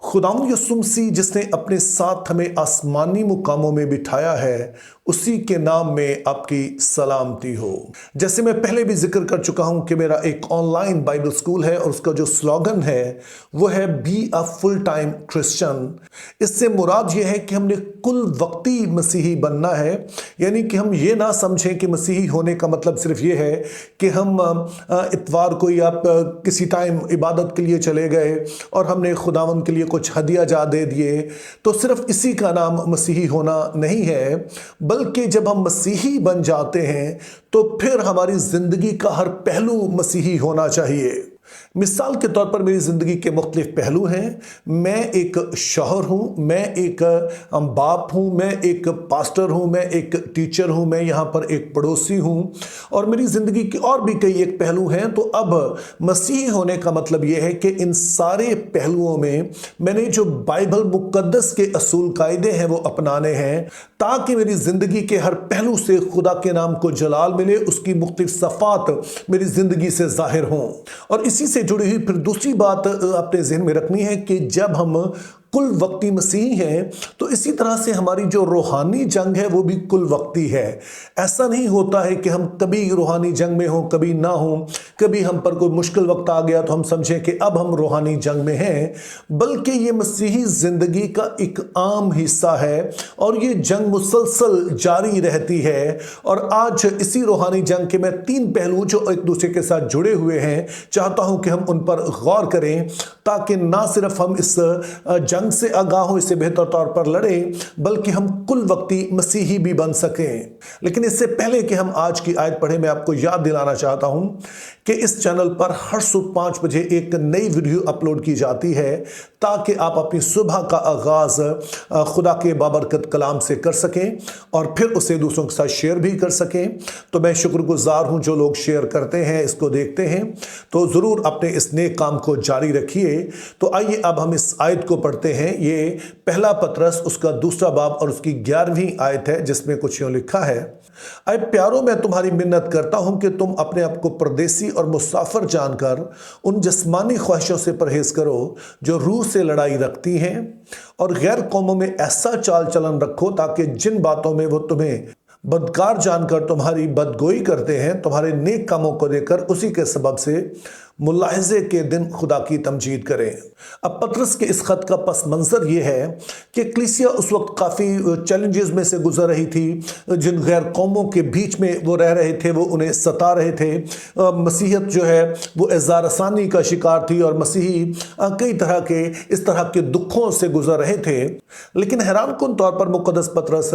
खुदावंद यीशु मसीह जिसने अपने साथ हमें आसमानी मुकामों में बिठाया है, उसी के नाम में आपकी सलामती हो। जैसे मैं पहले भी जिक्र कर चुका हूं कि मेरा एक ऑनलाइन बाइबल स्कूल है और उसका जो स्लोगन है वो है be a full time Christian. इससे मुराद ये है कि हमने कुल वक्ती मसीही बनना है, यानी कि हम ये ना समझें कि मसीही होने का मतलब सिर्फ ये है कि हम इतवार को या किसी टाइम इबादत के लिए चले गए और हमने खुदावंद के लिए कुछ हदिया जा दे दिए, तो सिर्फ इसी का नाम मसीही होना नहीं है। बल्कि जब हम मसीही बन जाते हैं तो फिर हमारी जिंदगी का हर पहलू मसीही होना चाहिए। मिसाल के तौर पर मेरी ज़िंदगी के मुख्तलिफ पहलू हैं। मैं एक शौहर हूँ, मैं एक बाप हूँ, मैं एक पास्टर हूँ, मैं एक टीचर हूँ, मैं यहाँ पर एक पड़ोसी हूँ और मेरी ज़िंदगी के और भी कई एक पहलू हैं। तो अब मसीही होने का मतलब ये है कि इन सारे पहलुओं में मैंने जो बाइबल मुक़द्दस के असूल कायदे हैं वो अपनाने हैं, ताकि मेरी ज़िंदगी के हर पहलू से खुदा के नाम को जलाल मिले, उसकी मुख्तलिफ सफ़ात मेरी ज़िंदगी से ज़ाहिर हों। और इसी से जुड़ी हुई फिर दूसरी बात अपने ज़हन में रखनी है कि जब हम कुल वक्ती मसीही हैं तो इसी तरह से हमारी जो रूहानी जंग है वो भी कुल वक्ती है। ऐसा नहीं होता है कि हम कभी रूहानी जंग में हों, कभी ना हों, कभी हम पर कोई मुश्किल वक्त आ गया तो हम समझें कि अब हम रूहानी जंग में हैं, बल्कि ये मसीही ज़िंदगी का एक आम हिस्सा है और ये जंग मुसलसल जारी रहती है। और आज इसी रूहानी जंग के मैं 3 पहलू जो एक दूसरे के साथ जुड़े हुए हैं चाहता हूं कि हम उन पर गौर करें, ताकि ना सिर्फ हम इस जंग से आगाह हो, इससे बेहतर तौर पर लड़ें, बल्कि हम कुल वक्ती मसीही भी बन सकें। लेकिन इससे पहले कि हम आज की आयत पढ़ें, मैं आपको याद दिलाना चाहता हूं कि इस चैनल पर हर सुबह 5 बजे एक नई वीडियो अपलोड की जाती है, ताकि आप अपनी सुबह का आगाज खुदा के बाबरकत कलाम से कर सकें और फिर उसे दूसरों के साथ शेयर भी कर सकें। तो मैं शुक्रगुजार हूं जो लोग शेयर करते हैं, इसको देखते हैं, तो ज़रूर अपने इस नेक काम को जारी रखिए। तो आइए अब हम इस आयत को पढ़ते हैं। ये पहला पतरस उसका 2 बाब और उसकी 11वीं आयत है, जिसमें कुछ यूं लिखा है, अय प्यारो, मैं तुम्हारी मिन्नत करता हूं कि तुम अपने आप को परदेसी और मुसाफिर जानकर उन जिस्मानी ख्वाहिशों से परहेज करो जो रूह से लड़ाई रखती हैं, और गैर कौमों में ऐसा चाल चलन रखो ताकि जिन बातों में वो तुम्हें बदकार जानकर तुम्हारी बदगोई करते हैं, तुम्हारे नेक कामों को देकर उसी के सबब से मुलाहिज़े के दिन खुदा की तमजीद करें। अब पतरस के इस खत का पस मंज़र ये है कि कलीसिया उस वक्त काफ़ी चैलेंजेस में से गुजर रही थी। जिन गैर कौमों के बीच में वो रह रहे थे वो उन्हें सता रहे थे। मसीहत जो है वो इज़्ज़ार रसानी का शिकार थी और मसीही कई तरह के इस तरह के दुखों से गुजर रहे थे। लेकिन हैरानकुन तौर पर मुक़द्दस पतरस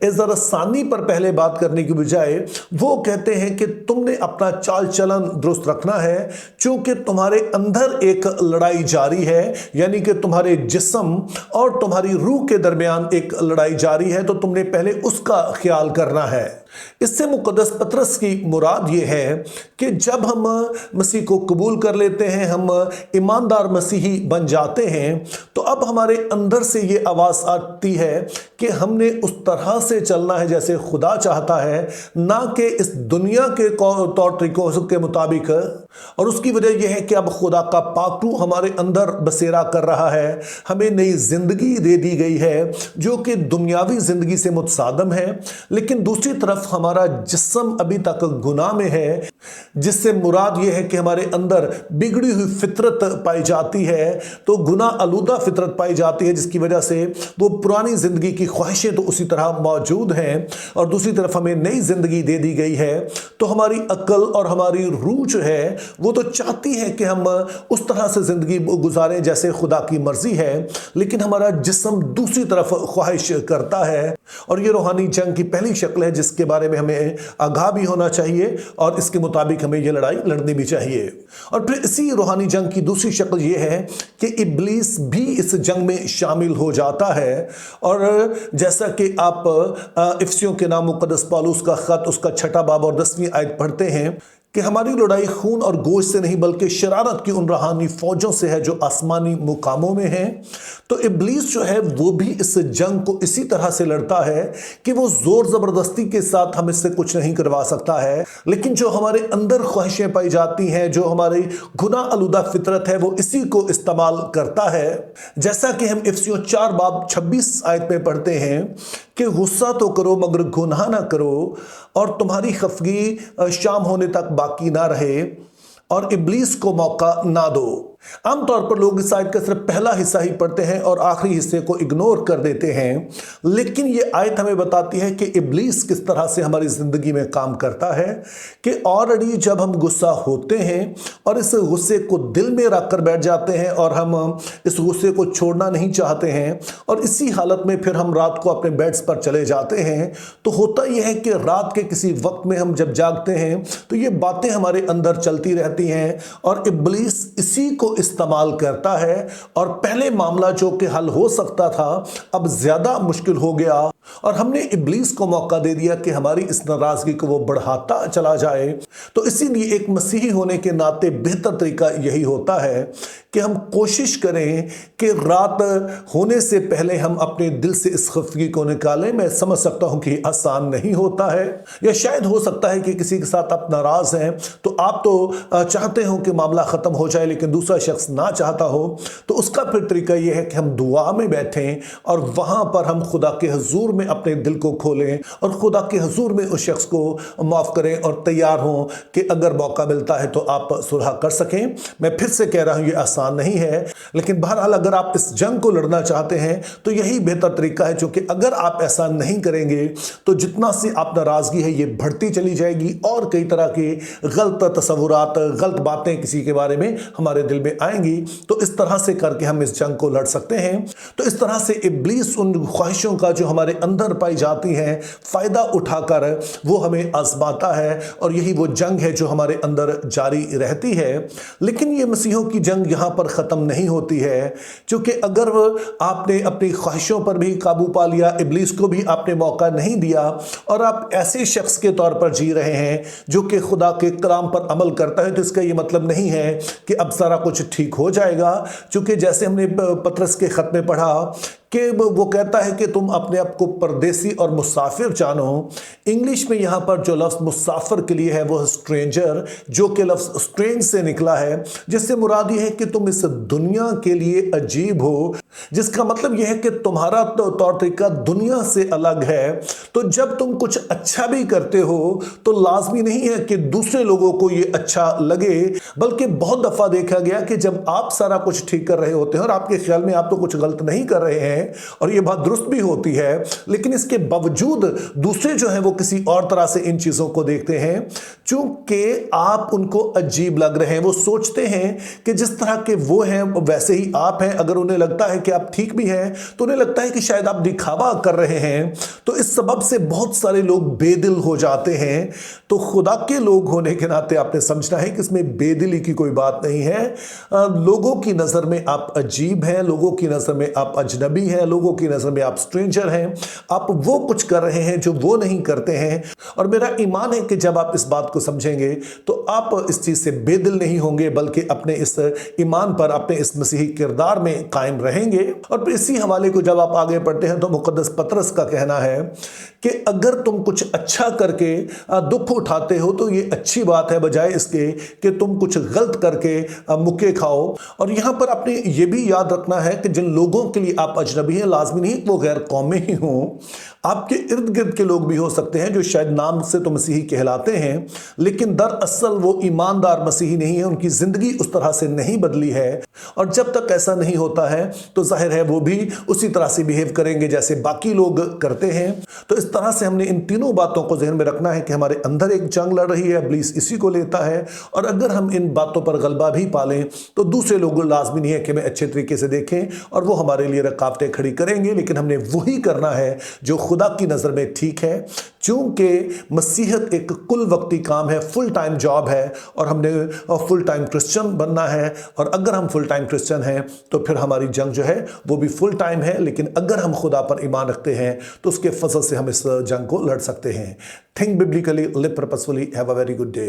इज़्ज़ार रसानी पर पहले बात करने की बजाय वो कहते हैं कि तुमने अपना चाल चलन दुरुस्त रखना है, क्योंकि तुम्हारे अंदर एक लड़ाई जारी है, यानी कि तुम्हारे जिस्म और तुम्हारी रूह के दरमियान एक लड़ाई जारी है, तो तुमने पहले उसका ख्याल करना है। इससे मुक़द्दस पतरस की मुराद ये है कि जब हम मसीह को कबूल कर लेते हैं, हम ईमानदार मसीही बन जाते हैं, तो अब हमारे अंदर से ये आवाज़ आती है कि हमने उस तरह से चलना है जैसे खुदा चाहता है, ना कि इस दुनिया के तौर तरीकों के मुताबिक। और उसकी वजह यह है कि अब खुदा का पाक रूह हमारे अंदर बसेरा कर रहा है, हमें नई जिंदगी दे दी गई है जो कि दुनियावी जिंदगी से मुतसादम है। लेकिन दूसरी तरफ हमारा जिस्म अभी तक गुनाह में है, जिससे मुराद यह है कि हमारे अंदर बिगड़ी हुई फितरत पाई जाती है, तो गुनाह आलूदा फितरत पाई जाती है, जिसकी वजह से वो पुरानी जिंदगी की ख्वाहिशें तो उसी तरह मौजूद हैं और दूसरी तरफ हमें नई जिंदगी दे दी गई है। तो हमारी अक्ल और हमारी रूह जो है वो तो चाहती है कि हम उस तरह से जिंदगी गुजारें जैसे खुदा की मर्जी है, लेकिन हमारा जिस्म दूसरी तरफ ख्वाहिश करता है। और ये रूहानी जंग की पहली शक्ल है जिसके बारे में हमें आगाह भी होना चाहिए और इसके मुताबिक हमें ये लड़ाई लड़नी भी चाहिए। और फिर इसी रूहानी जंग की दूसरी शक्ल ये है कि इब्लीस भी इस जंग में शामिल हो जाता है। और जैसा कि आप इफिसियों के नाम मुक़द्दस पौलुस का खत उसका 6 बाब और 10वीं आयत पढ़ते हैं कि हमारी लड़ाई खून और गोश्त से नहीं बल्कि शरारत की उन रूहानी फौजों से है जो आसमानी मुकामों में हैं। तो इब्लीस जो है वो भी इस जंग को इसी तरह से लड़ता है कि वो जोर जबरदस्ती के साथ हम इससे कुछ नहीं करवा सकता है, लेकिन जो हमारे अंदर ख्वाहिशें पाई जाती हैं, जो हमारी गुनाह आलूदा फितरत है, वो इसी को इस्तेमाल करता है। जैसा कि हम इफिसियों 4 बाब 26 आयत में पढ़ते हैं कि गुस्सा तो करो मगर गुनाह ना करो, और तुम्हारी खफगी शाम होने तक बाकी ना रहे, और इब्लीस को मौका ना दो। आमतौर पर लोग इस आयत का सिर्फ पहला हिस्सा ही पढ़ते हैं और आखिरी हिस्से को इग्नोर कर देते हैं, लेकिन ये आयत हमें बताती है कि इब्लीस किस तरह से हमारी जिंदगी में काम करता है कि ऑलरेडी जब हम गुस्सा होते हैं और इस गुस्से को दिल में रख कर बैठ जाते हैं और हम इस गुस्से को छोड़ना नहीं चाहते हैं, और इसी हालत में फिर हम रात को अपने बेड्स पर चले जाते हैं, तो होता यह है कि रात के किसी वक्त में हम जब जागते हैं तो ये बातें हमारे अंदर चलती रहती हैं और इब्लीस इसी को इस्तेमाल करता है, और पहले मामला जो कि हल हो सकता था अब ज्यादा मुश्किल हो गया, और हमने इब्लीस को मौका दे दिया कि हमारी इस नाराजगी को वो बढ़ाता चला जाए। तो इसीलिए एक मसीही होने के नाते बेहतर तरीका यही होता है कि हम कोशिश करें कि रात होने से पहले हम अपने दिल से इस खफगी को निकालें। मैं समझ सकता हूं कि आसान नहीं होता है, या शायद हो सकता है कि किसी के साथ आप नाराज हैं तो आप तो चाहते हो कि मामला खत्म हो जाए, लेकिन दूसरा शख्स ना चाहता हो, तो उसका फिर तरीका यह है कि हम दुआ में बैठें और वहां पर हम खुदा के हुजूर में अपने दिल को खोलें और खुदा के हुजूर में उस शख्स को माफ करें, और तैयार हों कि अगर मौका मिलता है तो आप सुलह कर सकें। मैं फिर से कह रहा हूं, यह आसान नहीं है, लेकिन बहरहाल अगर आप इस जंग को लड़ना चाहते हैं तो यही बेहतर तरीका है, क्योंकि अगर आप ऐसा नहीं करेंगे तो जितना सी आप नाराजगी है ये बढ़ती चली जाएगी और कई तरह के गलत तस्वुरात, गलत बातें किसी के बारे में हमारे दिल में आएंगी। तो इस तरह से करके हम इस जंग को लड़ सकते हैं। तो इस तरह से इब्लीस उन ख्वाहिशों का जो हमारे अंदर पाई जाती हैं फायदा उठाकर वो हमें आजमाता है, और यही वो जंग है जो हमारे अंदर जारी रहती है। लेकिन ये मसीहों की जंग यहां पर खत्म नहीं होती है, क्योंकि अगर आपने अपनी ख्वाहिशों पर भी काबू पा लिया, इब्लीस को भी आपने मौका नहीं दिया, और आप ऐसे शख्स के तौर पर जी रहे हैं जो कि खुदा के कलाम पर अमल करता है, तो इसका ये मतलब नहीं है कि अब सारा कुछ ठीक हो जाएगा। क्योंकि जैसे हमने पतरस के खत में पढ़ा कि वो कहता है कि तुम अपने आप को परदेसी और मुसाफिर जानो। इंग्लिश में यहाँ पर जो लफ्ज़ मुसाफिर के लिए है वो स्ट्रेंजर, जो कि लफ्ज़ स्ट्रेंज से निकला है, जिससे मुराद ये है कि तुम इस दुनिया के लिए अजीब हो, जिसका मतलब यह है कि तुम्हारा तौर तरीका दुनिया से अलग है। तो जब तुम कुछ अच्छा भी करते हो तो लाजमी नहीं है कि दूसरे लोगों को ये अच्छा लगे, बल्कि बहुत दफ़ा देखा गया कि जब आप सारा कुछ ठीक कर रहे होते हैं और आपके ख्याल में आप तो कुछ गलत नहीं कर रहे हैं, और ये बात दुरुस्त भी होती है, लेकिन इसके बावजूद दूसरे जो हैं वो किसी और तरह से इन चीजों को देखते हैं, चूंकि आप उनको अजीब लग रहे हैं। वो सोचते हैं कि जिस तरह के वो हैं वैसे ही आप हैं। अगर उन्हें लगता है कि आप ठीक भी हैं तो उन्हें लगता है कि शायद आप दिखावा कर रहे हैं। तो इस सबब से बहुत सारे लोग बेदिल हो जाते हैं। तो खुदा के लोग होने के नाते आपने समझना है कि इसमें बेदिली की कोई बात नहीं है। लोगों की नजर में आप अजीब हैं, लोगों की नजर में आप अजनबी हैं, लोगों की नजर में आप स्ट्रेंजर हैं, आप वो कुछ कर रहे हैं जो वो नहीं करते हैं। और मेरा ईमान है कि जब आप इस बात को समझेंगे तो आप इस चीज से बेदिल नहीं होंगे, बल्कि अपने इस ईमान पर, अपने इस मसीही किरदार में कायम रहेंगे। और इसी हवाले को जब आप आगे पढ़ते हैं तो मुकद्दस पतरस का कहना है कि अगर तुम कुछ अच्छा करके दुख उठाते हो तो ये अच्छी बात है, बजाय इसके कि तुम कुछ गलत करके मुक्के खाओ। और यहां पर आपने ये भी याद रखना है कि जिन लोगों के लिए आप अजनबी हैं, लाजमी नहीं वो गैर कौमे ही हों, आपके इर्द गिर्द के लोग भी हो सकते हैं जो शायद नाम से तो मसीही कहलाते हैं, लेकिन दरअसल वो ईमानदार मसीही नहीं है, उनकी जिंदगी उस तरह से नहीं बदली है। और जब तक ऐसा नहीं होता है तो जाहिर है वो भी उसी तरह से बिहेव करेंगे जैसे बाकी लोग करते हैं। तो इस तरह से हमने इन तीनों बातों को ज़हन में रखना है कि हमारे अंदर एक जंग लड़ रही है, इब्लीस इसी को लेता है, और अगर हम इन बातों पर गलबा भी पालें तो दूसरे लोग लाजमी नहीं है कि हमें अच्छे तरीके से देखें और वो हमारे लिए रुकावटें खड़ी करेंगे, लेकिन हमने वही करना है जो खुदा की नज़र में ठीक है। चूंकि मसीहत एक कुल वक्ती काम है, फुल टाइम जॉब है, और हमने फुल टाइम क्रिश्चियन बनना है। और अगर हम फुल टाइम क्रिश्चियन हैं तो फिर हमारी जंग जो है वो भी फुल टाइम है, लेकिन अगर हम खुदा पर ईमान रखते हैं तो उसके फजल से हम इस जंग को लड़ सकते हैं। Think biblically, live purposefully, have a very good day.